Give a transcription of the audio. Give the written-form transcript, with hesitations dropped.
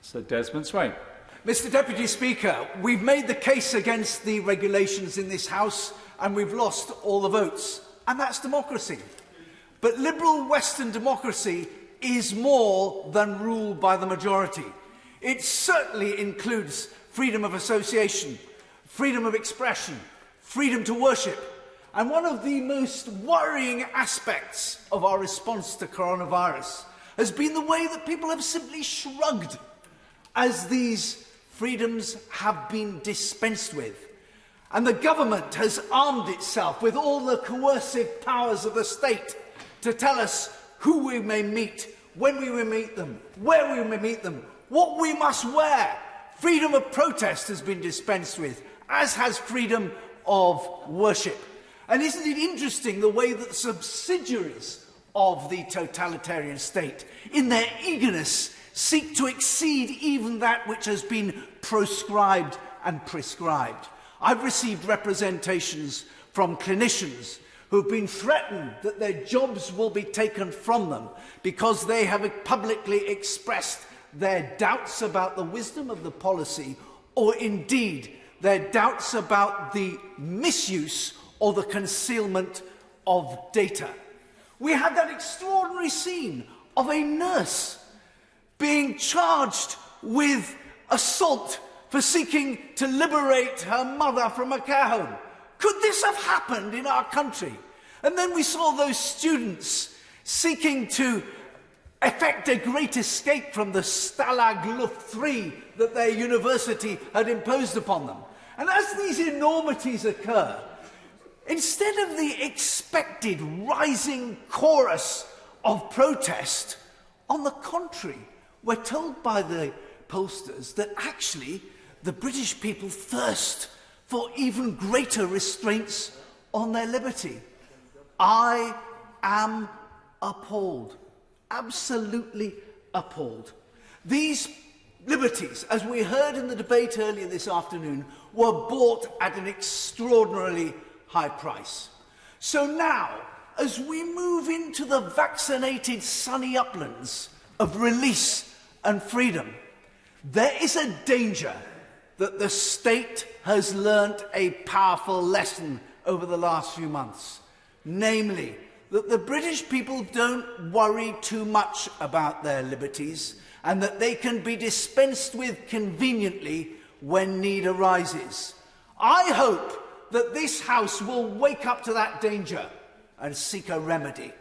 Sir Desmond Swayne. Mr Deputy Speaker, we've made the case against the regulations in this House and we've lost all the votes. And that's democracy. But liberal Western democracy is more than rule by the majority. It certainly includes freedom of association, freedom of expression, freedom to worship. And one of the most worrying aspects of our response to coronavirus has been the way that people have simply shrugged as these freedoms have been dispensed with. And the government has armed itself with all the coercive powers of the state to tell us who we may meet, when we may meet them, where we may meet them, what we must wear. Freedom of protest has been dispensed with, as has freedom of worship. And isn't it interesting the way that subsidiaries of the totalitarian state, in their eagerness, seek to exceed even that which has been proscribed and prescribed? I've received representations from clinicians who have been threatened that their jobs will be taken from them because they have publicly expressed their doubts about the wisdom of the policy, or indeed their doubts about the misuse or the concealment of data. We had that extraordinary scene of a nurse being charged with assault for seeking to liberate her mother from a care home. Could this have happened in our country? And then we saw those students seeking to effect a great escape from the Stalag Luft 3 that their university had imposed upon them. And as these enormities occur, instead of the expected rising chorus of protest, on the contrary, we're told by the pollsters that actually the British people thirst for even greater restraints on their liberty. I am appalled, absolutely appalled. These liberties, as we heard in the debate earlier this afternoon, were bought at an extraordinarily high price. So now, as we move into the vaccinated sunny uplands of release and freedom, there is a danger that the state has learnt a powerful lesson over the last few months. Namely, that the British people don't worry too much about their liberties and that they can be dispensed with conveniently when need arises. I hope that this House will wake up to that danger and seek a remedy.